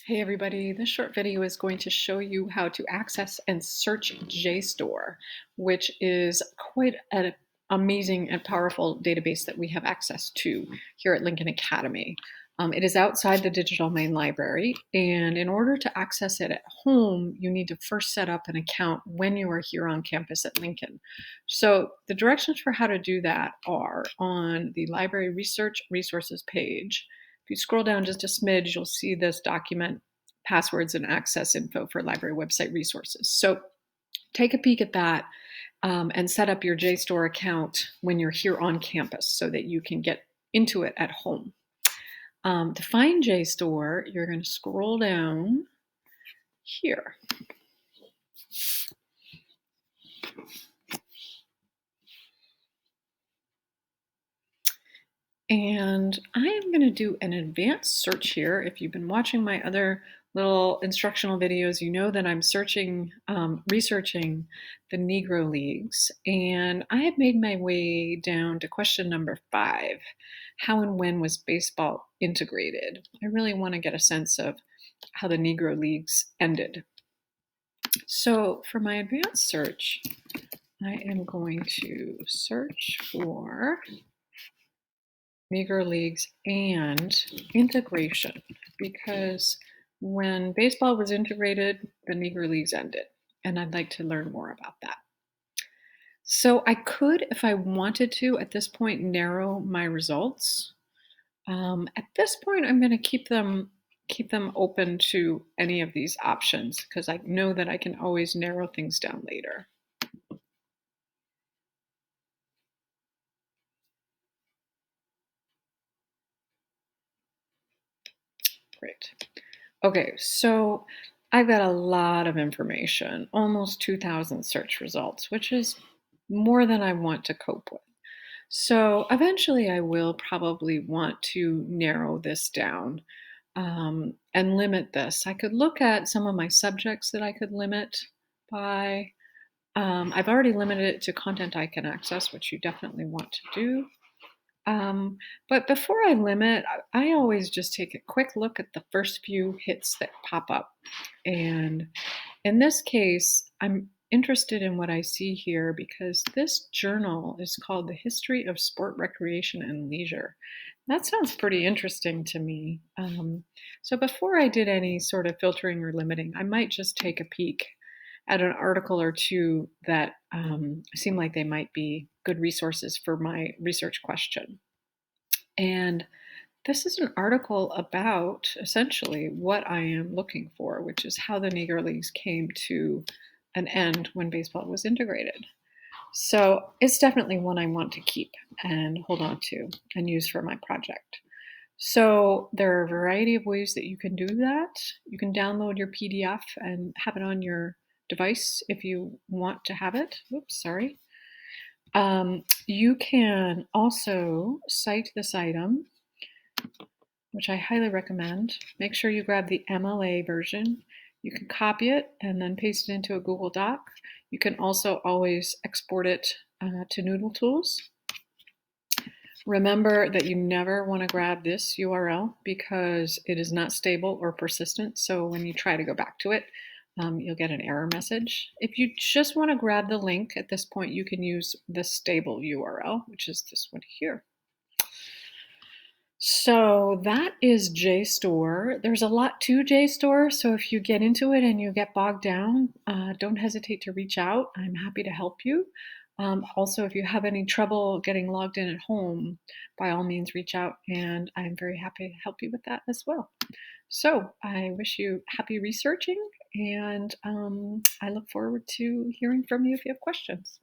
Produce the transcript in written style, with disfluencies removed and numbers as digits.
Hey everybody, this short video is going to show you how to access and search JSTOR, which is quite an amazing and powerful database that we have access to here at Lincoln Academy. It is outside the digital main library, and in order to access it at home, you need to first set up an account when you are here on campus at Lincoln. So the directions for how to do that are on the library research resources page. If you scroll down just a smidge, you'll see this document, passwords and access info for library website resources. So take a peek at that and set up your JSTOR account when you're here on campus so that you can get into it at home. To find JSTOR, you're going to scroll down here. And I am going to do an advanced search here. If you've been watching my other little instructional videos, you know that I'm researching the Negro Leagues. And I have made my way down to question number 5. How and when was baseball integrated? I really want to get a sense of how the Negro Leagues ended. So for my advanced search, I am going to search for Negro Leagues and integration, because when baseball was integrated, the Negro Leagues ended, and I'd like to learn more about that. So I could, if I wanted to, at this point, narrow my results. At this point, I'm going to keep them open to any of these options because I know that I can always narrow things down later. Great. Okay, so I've got a lot of information, almost 2,000 search results, which is more than I want to cope with. So eventually I will probably want to narrow this down and limit this. I could look at some of my subjects that I could limit by. I've already limited it to content I can access, which you definitely want to do. But before I limit, I always just take a quick look at the first few hits that pop up. And in this case, I'm interested in what I see here because this journal is called The History of Sport, Recreation, and Leisure. That sounds pretty interesting to me. So before I did any sort of filtering or limiting, I might just take a peek at an article or two that seem like they might be good resources for my research question. And this is an article about essentially what I am looking for, which is how the Negro Leagues came to an end when baseball was integrated. So it's definitely one I want to keep and hold on to and use for my project. So there are a variety of ways that you can do that. You can download your PDF and have it on your device if you want to have it. Oops, sorry. You can also cite this item, which I highly recommend. Make sure you grab the MLA version. You can copy it and then paste it into a Google Doc. You can also always export it to Noodle Tools. Remember that you never want to grab this URL because it is not stable or persistent. So when you try to go back to it, you'll get an error message. If you just want to grab the link at this point, you can use the stable URL, which is this one here. So that is JSTOR. There's a lot to JSTOR, so if you get into it and you get bogged down, don't hesitate to reach out. I'm happy to help you. Also, if you have any trouble getting logged in at home, by all means reach out, and I'm very happy to help you with that as well. So I wish you happy researching, and I look forward to hearing from you if you have questions.